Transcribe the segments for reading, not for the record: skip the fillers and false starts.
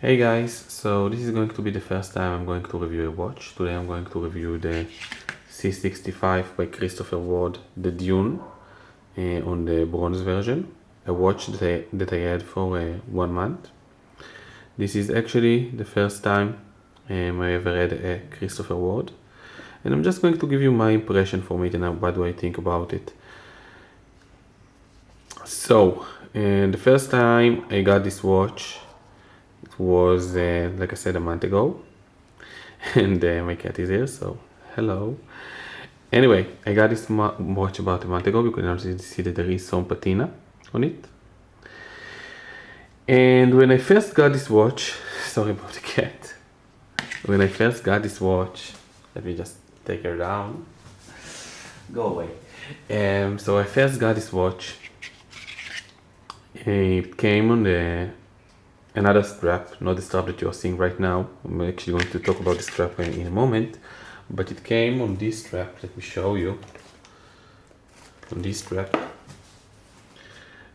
Hey guys, so this is going to be the first time I'm going to review a watch. Today I'm going to review the C65 by Christopher Ward, the Dune, on the bronze version. A watch that I had for 1 month. This is actually the first time I ever had a Christopher Ward. And I'm just going to give you my impression from it and what do I think about it. So, the first time I got this watch, it was, like I said, a month ago. And my cat is here, so hello. Anyway, I got this watch about a month ago. You can also see that there is some patina on it. And when I first got this watch, sorry about the cat. When I first got this watch, let me just take her down. Go away. So I first got this watch. It came on another strap, not the strap that you're seeing right now. I'm actually going to talk about the strap in a moment. But it came on this strap. Let me show you. On this strap.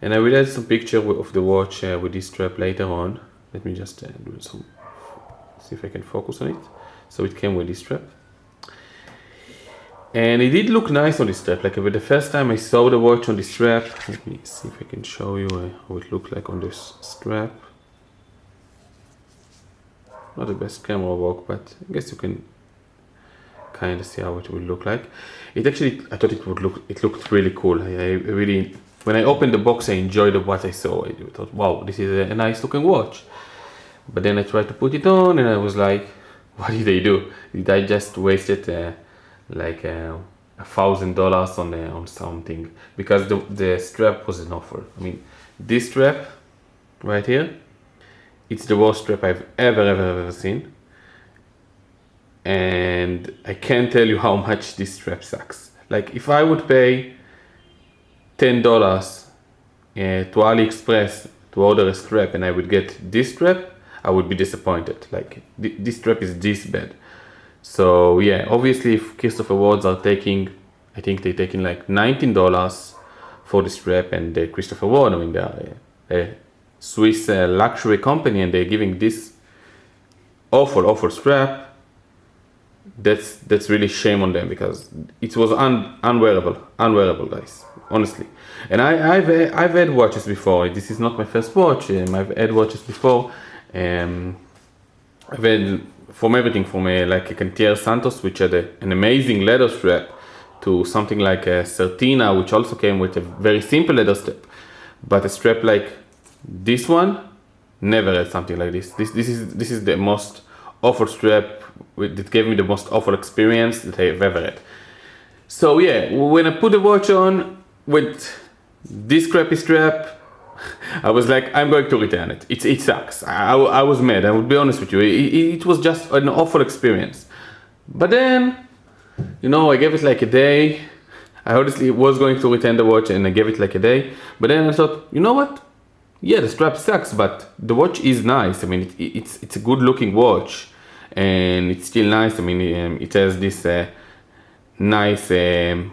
And I will add some picture of the watch with this strap later on. Let me just do some, see if I can focus on it. So it came with this strap. And it did look nice on this strap. Like the first time I saw the watch on this strap, let me see if I can show you how it looked like on this strap. Not the best camera work, but I guess you can kind of see how it would look like. It actually, I thought it looked really cool. I really, when I opened the box, I enjoyed what I saw. I thought, wow, this is a nice looking watch. But then I tried to put it on and I was like, what did I do? Did I just wasted like $1,000 on something? Because the strap was an offer. I mean, this strap right here, it's the worst strap I've ever seen. And I can't tell you how much this strap sucks. Like if I would pay $10 to AliExpress to order a strap and I would get this strap, I would be disappointed. Like this strap is this bad. So yeah, obviously if Christopher Wards are taking, I think they're taking like $19 for the strap, and Christopher Ward, I mean, they're a Swiss luxury company and they're giving this awful strap. That's really shame on them, because it was unwearable guys, honestly. And I've had watches before. This is not my first watch. I've had watches before. I've had from everything from like a Cantier Santos, which had an amazing leather strap, to something like a Certina, which also came with a very simple leather strap. But a strap like this one, never had something like this. This is the most awful strap that gave me the most awful experience that I've ever had. So yeah, when I put the watch on with this crappy strap, I was like, I'm going to return it. It sucks. I was mad. I would be honest with you. It was just an awful experience. But then, you know, I gave it like a day. I honestly was going to return the watch and I gave it like a day. But then I thought, you know what? Yeah, the strap sucks, but the watch is nice. I mean, it's a good looking watch. And it's still nice. I mean, it has this nice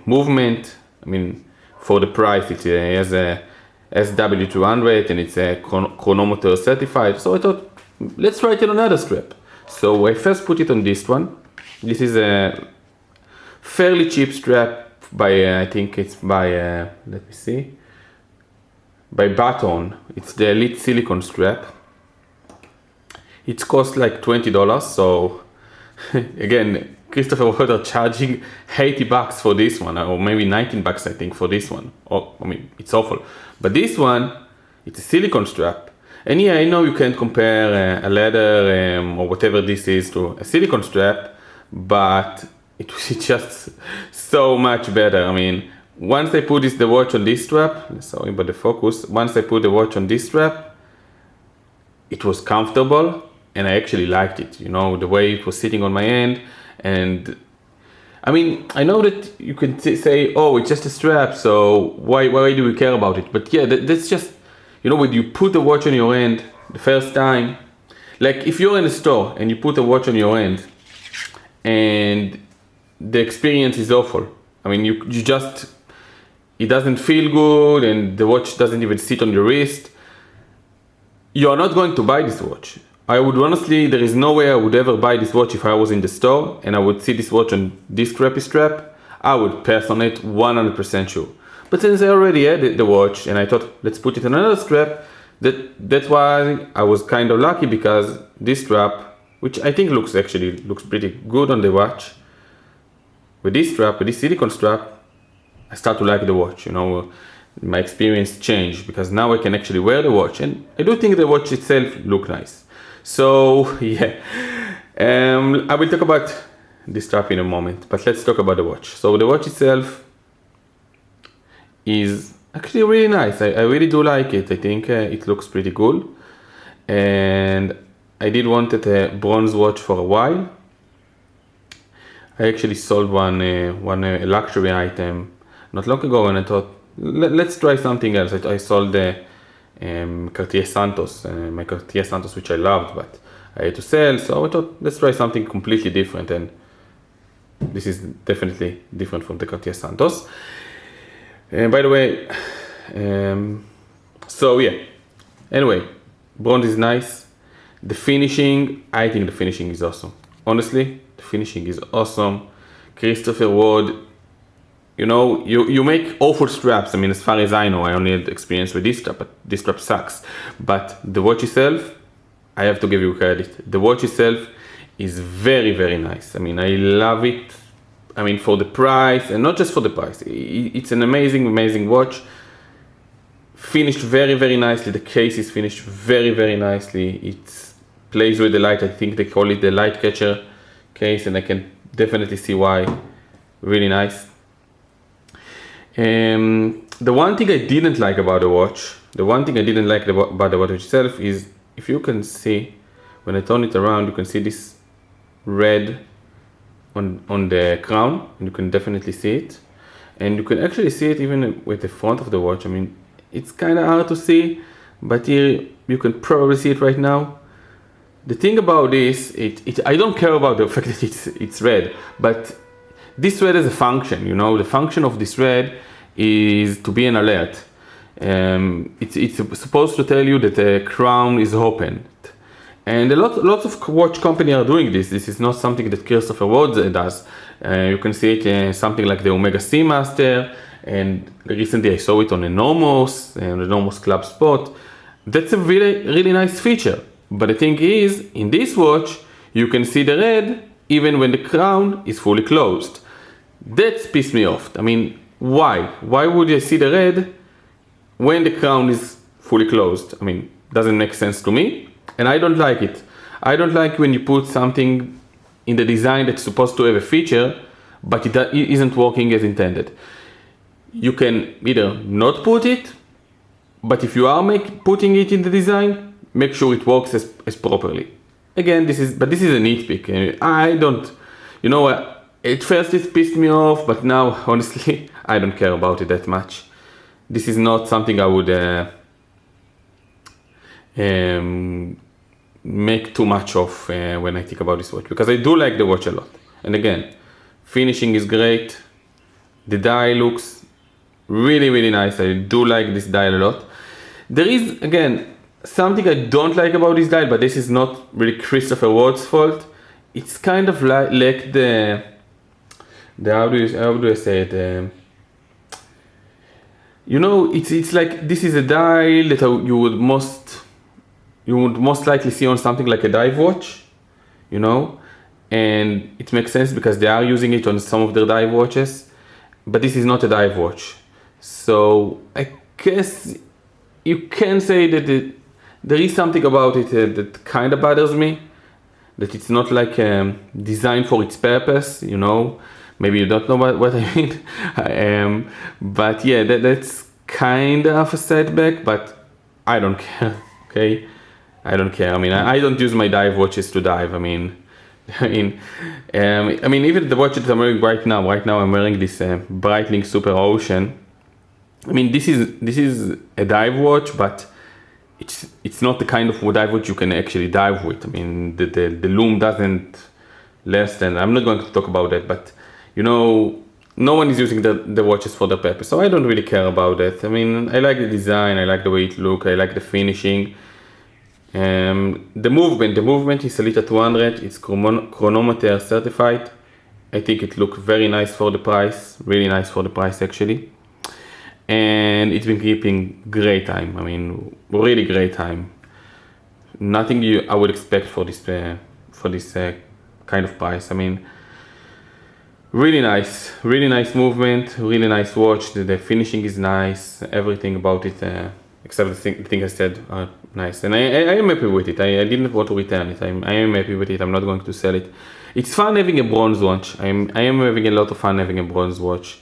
movement. I mean, for the price, it has a SW200 and it's a chronometer certified. So I thought, let's try it on another strap. So I first put it on this one. This is a fairly cheap strap by, I think it's by, let me see, by Baton. It's the Elite Silicone strap. It costs like $20, so again, Christopher Ward are charging $80 for this one, or maybe $19 I think for this one. Oh, I mean, it's awful. But this one, it's a silicone strap. And yeah, I know you can't compare a leather or whatever this is to a silicone strap, but it's just so much better. I mean, once I put the watch on this strap, sorry about the focus, once I put the watch on this strap, it was comfortable. And I actually liked it, you know, the way it was sitting on my hand. And I mean, I know that you can say, oh, it's just a strap, so why do we care about it? But yeah, that's just, you know, when you put the watch on your hand the first time, like if you're in a store and you put a watch on your hand and the experience is awful. I mean, you just, it doesn't feel good and the watch doesn't even sit on your wrist. You are not going to buy this watch. I would honestly, there is no way I would ever buy this watch if I was in the store and I would see this watch on this crappy strap. I would pass on it 100% sure. But since I already had the watch and I thought, let's put it on another strap, that's why I was kind of lucky, because this strap, which I think looks pretty good on the watch, with this strap, with this silicone strap, I start to like the watch. My experience changed because now I can actually wear the watch, and I do think the watch itself look nice. So yeah, I will talk about this strap in a moment, but let's talk about the watch. So the watch itself is actually really nice. I really do like it. I think it looks pretty good, and I did wanted a bronze watch for a while. I actually sold one luxury item not long ago, and I thought, let's try something else. I sold the Cartier Santos, my Cartier Santos, which I loved, but I had to sell. So I thought, let's try something completely different, and this is definitely different from the Cartier Santos. And by the way, so yeah. Anyway, bronze is nice. The finishing, I think the finishing is awesome. Honestly, the finishing is awesome. Christopher Ward, you make awful straps. I mean, as far as I know, I only had experience with this strap, but this strap sucks. But the watch itself, I have to give you credit. The watch itself is very, very nice. I mean, I love it. I mean, for the price, and not just for the price. It's an amazing, amazing watch. Finished very, very nicely. The case is finished very, very nicely. It plays with the light. I think they call it the light catcher case, and I can definitely see why. Really nice. The one thing I didn't like about the watch, about the watch itself is, if you can see, when I turn it around, you can see this red on the crown, and you can definitely see it. And you can actually see it even with the front of the watch. I mean, it's kind of hard to see, but here you can probably see it right now. The thing about this, I don't care about the fact that it's red, but this red has a function. The function of this red is to be an alert. It's supposed to tell you that the crown is open. And lots of watch companies are doing this. This is not something that Christopher Ward does. You can see it in something like the Omega Seamaster, and recently I saw it on the Normos Club Spot. That's a really, really nice feature. But the thing is, in this watch, you can see the red even when the crown is fully closed. That's pissed me off. I mean, why? Why would I see the red when the crown is fully closed? I mean, doesn't make sense to me, and I don't like it. I don't like when you put something in the design that's supposed to have a feature, but it isn't working as intended. You can either not put it, but if you are putting it in the design, make sure it works as properly. Again, this is a nitpick. I don't, at first it pissed me off, but now, honestly, I don't care about it that much. This is not something I would make too much of when I think about this watch, because I do like the watch a lot. And again, finishing is great. The dial looks really, really nice. I do like this dial a lot. There is, again, something I don't like about this dial, but this is not really Christopher Ward's fault. It's kind of like the how do I say it? It's like, this is a dial that you would most likely see on something like a dive watch, and it makes sense because they are using it on some of their dive watches, but this is not a dive watch. So I guess you can say that there is something about it that kind of bothers me, that it's not like designed for its purpose, Maybe you don't know what I mean. But yeah, that's kind of a setback, but I don't care, okay? I don't care. I mean, I don't use my dive watches to dive. I mean, even the watch that I'm wearing right now I'm wearing this Breitling Super Ocean. I mean, this is a dive watch, but it's not the kind of dive watch you can actually dive with. I mean, the loom doesn't last, and I'm not going to talk about that, but no one is using the watches for their purpose, so I don't really care about that. I mean, I like the design, I like the way it looks, I like the finishing, The movement is a liter 200. It's chronometer certified. I think it looks very nice for the price, really nice for the price actually. And it's been keeping great time. I mean, really great time. Nothing I would expect for this kind of price. I mean, really nice movement, really nice watch. The finishing is nice. Everything about it, except the thing I said, are nice. And I am happy with it. I didn't want to return it. I am happy with it. I'm not going to sell it. It's fun having a bronze watch. I am having a lot of fun having a bronze watch.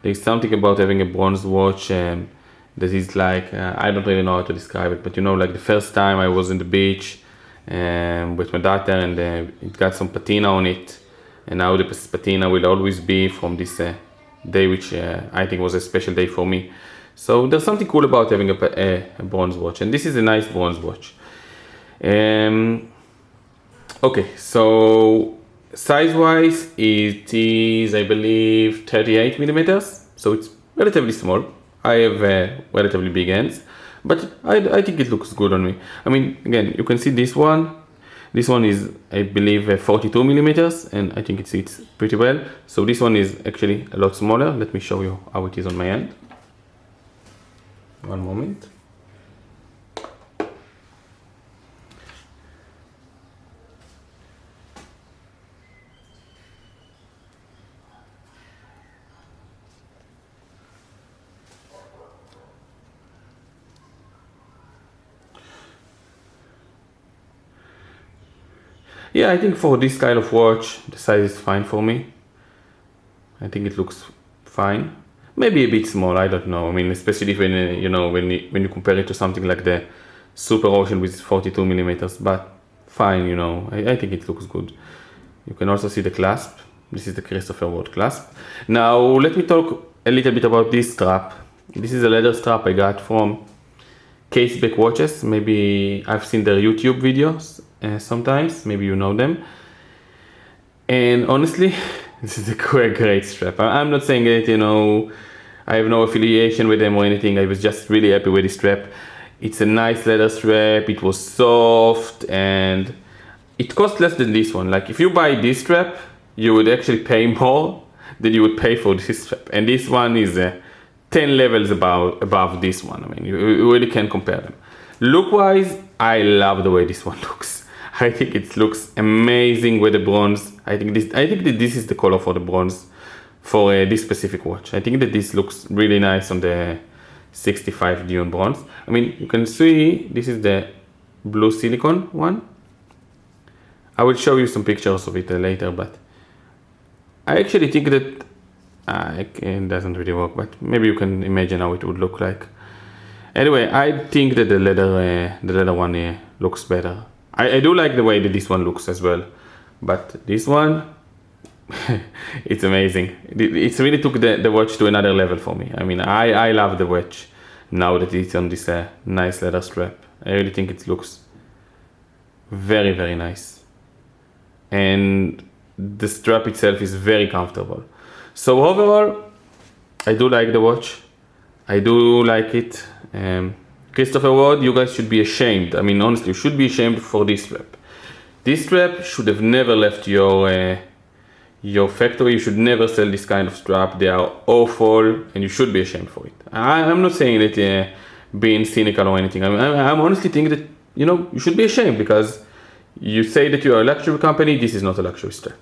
There's something about having a bronze watch that is like, I don't really know how to describe it, but you know, like the first time I was in the beach with my daughter, and it got some patina on it, and now the patina will always be from this day, which I think was a special day for me. So there's something cool about having a bronze watch, and this is a nice bronze watch. Okay, so size-wise, it is, I believe, 38 millimeters, so it's relatively small. I have relatively big hands, but I think it looks good on me. I mean, again, you can see this one. This one is, I believe, 42 millimeters, and I think it fits pretty well. So this one is actually a lot smaller. Let me show you how it is on my hand. One moment. Yeah, I think for this kind of watch, the size is fine for me. I think it looks fine. Maybe a bit small, I don't know. I mean, especially when when you compare it to something like the Super Ocean with 42 millimeters, but fine, you know. I think it looks good. You can also see the clasp. This is the Christopher Ward clasp. Now, let me talk a little bit about this strap. This is a leather strap I got from Caseback Watches. Maybe I've seen their YouTube videos sometimes, maybe you know them. And honestly, this is a great strap. I'm not saying that, you know, I have no affiliation with them or anything. I was just really happy with this strap. It's a nice leather strap. It was soft, and it cost less than this one. Like, if you buy this strap, you would actually pay more than you would pay for this strap. And this one is 10 levels above this one. I mean, you really can't compare them. Look-wise, I love the way this one looks. I think it looks amazing with the bronze. I think that this is the color for the bronze for this specific watch. I think that this looks really nice on the 65 Dune bronze. I mean, you can see this is the blue silicone one. I will show you some pictures of it later, but I actually think that it doesn't really work, but maybe you can imagine how it would look like. Anyway, I think that the leather one looks better. I do like the way that this one looks as well, but this one, it's amazing. It really took the watch to another level for me. I mean, I love the watch now that it's on this nice leather strap. I really think it looks very nice, and the strap itself is very comfortable. So overall, I do like the watch. I do like it. Christopher Ward, you guys should be ashamed. I mean, honestly, you should be ashamed for this strap. This strap should have never left your factory. You should never sell this kind of strap. They are awful, and you should be ashamed for it. I'm not saying that being cynical or anything. I'm honestly thinking that, you know, you should be ashamed, because you say that you are a luxury company. This is not a luxury strap.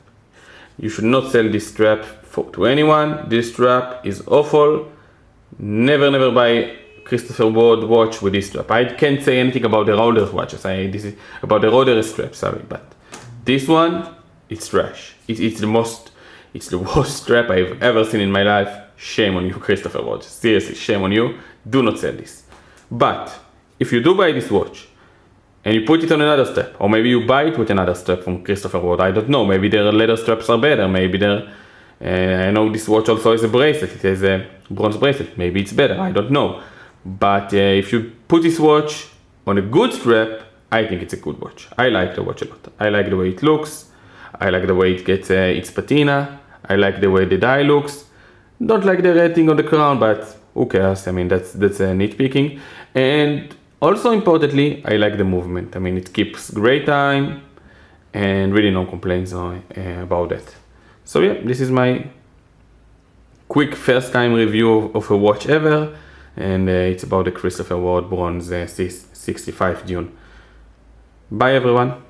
You should not sell this strap to anyone. This strap is awful. Never buy Christopher Ward watch with this strap. I can't say anything about the Rolex watches. This is about the Rolex strap, sorry, but this one, it's trash. It's the worst strap I've ever seen in my life. Shame on you, Christopher Ward. Seriously, shame on you. Do not sell this. But if you do buy this watch and you put it on another strap, or maybe you buy it with another strap from Christopher Ward, I don't know. Maybe their leather straps are better. Maybe I know this watch also has a bracelet. It has a bronze bracelet. Maybe it's better. I don't know. But if you put this watch on a good strap, I think it's a good watch. I like the watch a lot. I like the way it looks. I like the way it gets its patina. I like the way the dial looks. Don't like the red thing on the crown, but who cares? I mean, that's nitpicking. And Also importantly, I like the movement. I mean, it keeps great time and really no complaints about that. So yeah, this is my quick first time review of a watch ever, and it's about the Christopher Ward Bronze C65 Dune. Bye everyone.